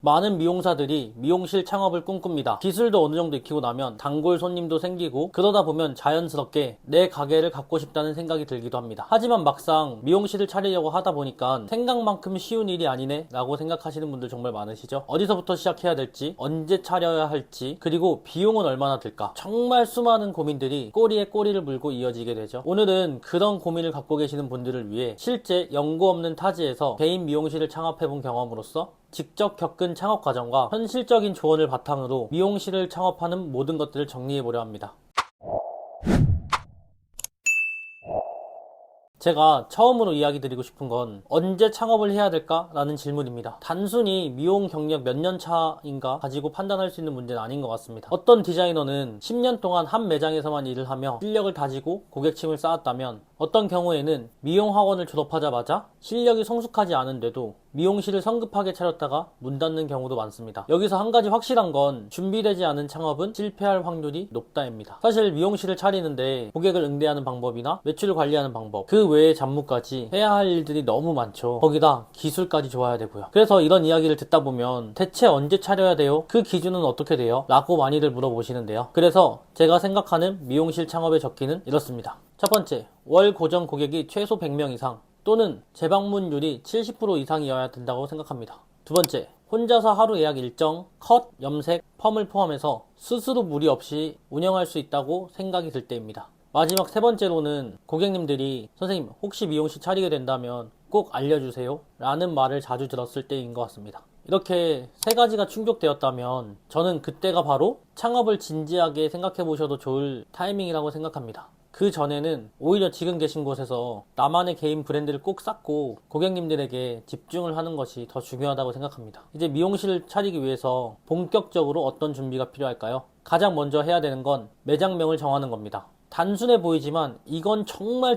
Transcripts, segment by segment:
많은 미용사들이 미용실 창업을 꿈꿉니다. 기술도 어느 정도 익히고 나면 단골 손님도 생기고 그러다 보면 자연스럽게 내 가게를 갖고 싶다는 생각이 들기도 합니다. 하지만 막상 미용실을 차리려고 하다 보니까 생각만큼 쉬운 일이 아니네 라고 생각하시는 분들 정말 많으시죠? 어디서부터 시작해야 될지, 언제 차려야 할지, 그리고 비용은 얼마나 들까? 정말 수많은 고민들이 꼬리에 꼬리를 물고 이어지게 되죠. 오늘은 그런 고민을 갖고 계시는 분들을 위해 실제 연고 없는 타지에서 개인 미용실을 창업해본 경험으로서 직접 겪은 창업 과정과 현실적인 조언을 바탕으로 미용실을 창업하는 모든 것들을 정리해보려 합니다. 제가 처음으로 이야기 드리고 싶은 건 언제 창업을 해야 될까? 라는 질문입니다. 단순히 미용 경력 몇 년 차인가 가지고 판단할 수 있는 문제는 아닌 것 같습니다. 어떤 디자이너는 10년 동안 한 매장에서만 일을 하며 실력을 다지고 고객층을 쌓았다면 어떤 경우에는 미용 학원을 졸업하자마자 실력이 성숙하지 않은데도 미용실을 성급하게 차렸다가 문 닫는 경우도 많습니다. 여기서 한 가지 확실한 건 준비되지 않은 창업은 실패할 확률이 높다입니다. 사실 미용실을 차리는데 고객을 응대하는 방법이나 매출을 관리하는 방법, 그 외의 잡무까지 해야 할 일들이 너무 많죠. 거기다 기술까지 좋아야 되고요. 그래서 이런 이야기를 듣다 보면 대체 언제 차려야 돼요? 그 기준은 어떻게 돼요? 라고 많이들 물어보시는데요. 그래서 제가 생각하는 미용실 창업의 적기는 이렇습니다. 첫 번째, 월 고정 고객이 최소 100명 이상 또는 재방문율이 70% 이상이어야 된다고 생각합니다. 두 번째, 혼자서 하루 예약 일정, 컷, 염색, 펌을 포함해서 스스로 무리 없이 운영할 수 있다고 생각이 들 때입니다. 마지막 세 번째로는 고객님들이 선생님 혹시 미용실 차리게 된다면 꼭 알려주세요 라는 말을 자주 들었을 때인 것 같습니다. 이렇게 세 가지가 충족되었다면 저는 그때가 바로 창업을 진지하게 생각해 보셔도 좋을 타이밍이라고 생각합니다. 그 전에는 오히려 지금 계신 곳에서 나만의 개인 브랜드를 꼭 쌓고 고객님들에게 집중을 하는 것이 더 중요하다고 생각합니다. 이제 미용실을 차리기 위해서 본격적으로 어떤 준비가 필요할까요? 가장 먼저 해야 되는 건 매장명을 정하는 겁니다. 단순해 보이지만 이건 정말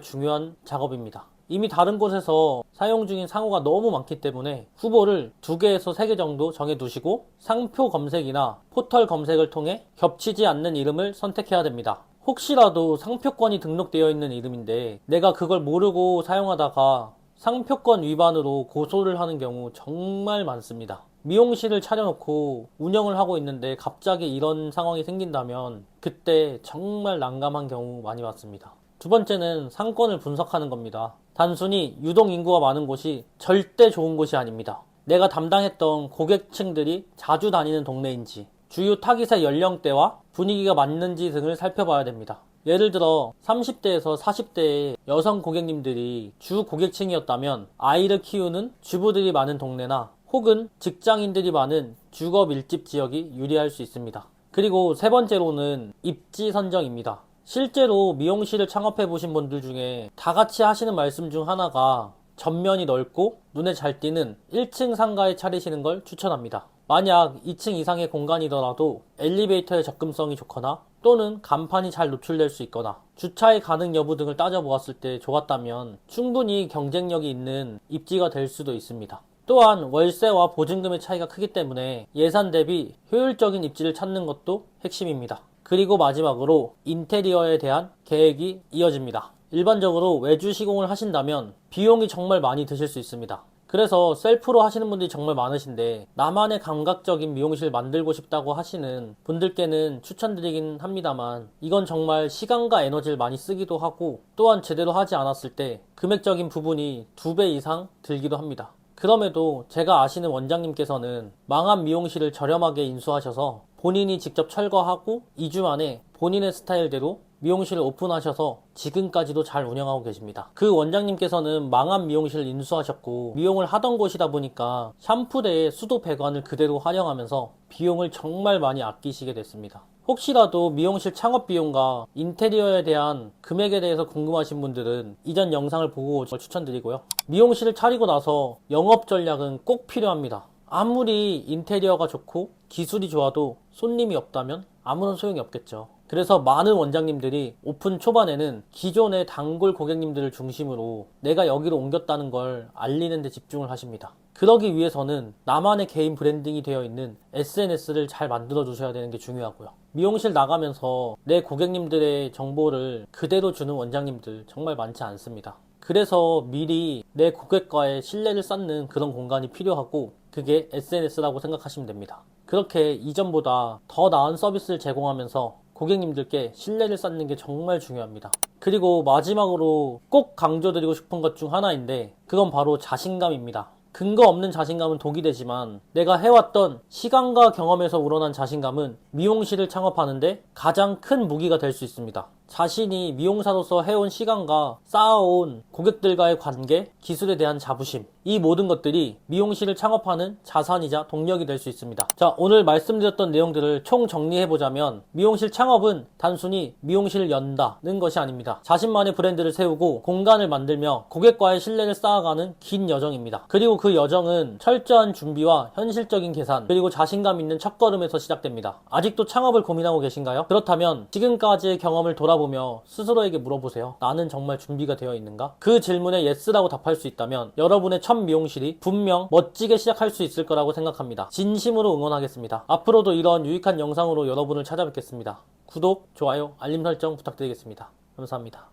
중요한 작업입니다. 이미 다른 곳에서 사용 중인 상호가 너무 많기 때문에 후보를 2개에서 3개 정도 정해두시고 상표 검색이나 포털 검색을 통해 겹치지 않는 이름을 선택해야 됩니다. 혹시라도 상표권이 등록되어 있는 이름인데 내가 그걸 모르고 사용하다가 상표권 위반으로 고소를 하는 경우 정말 많습니다. 미용실을 차려놓고 운영을 하고 있는데 갑자기 이런 상황이 생긴다면 그때 정말 난감한 경우 많이 봤습니다. 두 번째는 상권을 분석하는 겁니다. 단순히 유동 인구가 많은 곳이 절대 좋은 곳이 아닙니다. 내가 담당했던 고객층들이 자주 다니는 동네인지, 주요 타깃의 연령대와 분위기가 맞는지 등을 살펴봐야 됩니다. 예를 들어 30대에서 40대의 여성 고객님들이 주 고객층이었다면 아이를 키우는 주부들이 많은 동네나 혹은 직장인들이 많은 주거 밀집 지역이 유리할 수 있습니다. 그리고 세 번째로는 입지 선정입니다. 실제로 미용실을 창업해 보신 분들 중에 다 같이 하시는 말씀 중 하나가 전면이 넓고 눈에 잘 띄는 1층 상가에 차리시는 걸 추천합니다. 만약 2층 이상의 공간이더라도 엘리베이터의 접근성이 좋거나 또는 간판이 잘 노출될 수 있거나 주차의 가능 여부 등을 따져보았을 때 좋았다면 충분히 경쟁력이 있는 입지가 될 수도 있습니다. 또한 월세와 보증금의 차이가 크기 때문에 예산 대비 효율적인 입지를 찾는 것도 핵심입니다. 그리고 마지막으로 인테리어에 대한 계획이 이어집니다. 일반적으로 외주 시공을 하신다면 비용이 정말 많이 드실 수 있습니다. 그래서 셀프로 하시는 분들이 정말 많으신데 나만의 감각적인 미용실 만들고 싶다고 하시는 분들께는 추천드리긴 합니다만 이건 정말 시간과 에너지를 많이 쓰기도 하고 또한 제대로 하지 않았을 때 금액적인 부분이 2배 이상 들기도 합니다. 그럼에도 제가 아시는 원장님께서는 망한 미용실을 저렴하게 인수하셔서 본인이 직접 철거하고 2주 만에 본인의 스타일대로 미용실을 오픈하셔서 지금까지도 잘 운영하고 계십니다. 그 원장님께서는 망한 미용실을 인수하셨고 미용을 하던 곳이다 보니까 샴푸대에 수도 배관을 그대로 활용하면서 비용을 정말 많이 아끼시게 됐습니다. 혹시라도 미용실 창업 비용과 인테리어에 대한 금액에 대해서 궁금하신 분들은 이전 영상을 보고 추천드리고요. 미용실을 차리고 나서 영업 전략은 꼭 필요합니다. 아무리 인테리어가 좋고 기술이 좋아도 손님이 없다면 아무런 소용이 없겠죠. 그래서 많은 원장님들이 오픈 초반에는 기존의 단골 고객님들을 중심으로 내가 여기로 옮겼다는 걸 알리는 데 집중을 하십니다. 그러기 위해서는 나만의 개인 브랜딩이 되어 있는 SNS를 잘 만들어 주셔야 되는 게 중요하고요. 미용실 나가면서 내 고객님들의 정보를 그대로 주는 원장님들 정말 많지 않습니다. 그래서 미리 내 고객과의 신뢰를 쌓는 그런 공간이 필요하고 그게 SNS라고 생각하시면 됩니다. 그렇게 이전보다 더 나은 서비스를 제공하면서 고객님들께 신뢰를 쌓는 게 정말 중요합니다. 그리고 마지막으로 꼭 강조드리고 싶은 것 중 하나인데 그건 바로 자신감입니다. 근거 없는 자신감은 독이 되지만 내가 해왔던 시간과 경험에서 우러난 자신감은 미용실을 창업하는데 가장 큰 무기가 될 수 있습니다. 자신이 미용사로서 해온 시간과 쌓아온 고객들과의 관계, 기술에 대한 자부심, 이 모든 것들이 미용실을 창업하는 자산이자 동력이 될 수 있습니다. 자, 오늘 말씀드렸던 내용들을 총 정리해보자면 미용실 창업은 단순히 미용실을 연다는 것이 아닙니다. 자신만의 브랜드를 세우고 공간을 만들며 고객과의 신뢰를 쌓아가는 긴 여정입니다. 그리고 그 여정은 철저한 준비와 현실적인 계산, 그리고 자신감 있는 첫걸음에서 시작됩니다. 아직도 창업을 고민하고 계신가요? 그렇다면 지금까지의 경험을 돌아보며 스스로에게 물어보세요. 나는 정말 준비가 되어 있는가? 그 질문에 예스라고 답할 수 있다면 여러분의 첫 미용실이 분명 멋지게 시작할 수 있을 거라고 생각합니다. 진심으로 응원하겠습니다. 앞으로도 이런 유익한 영상으로 여러분을 찾아뵙겠습니다. 구독, 좋아요, 알림 설정 부탁드리겠습니다. 감사합니다.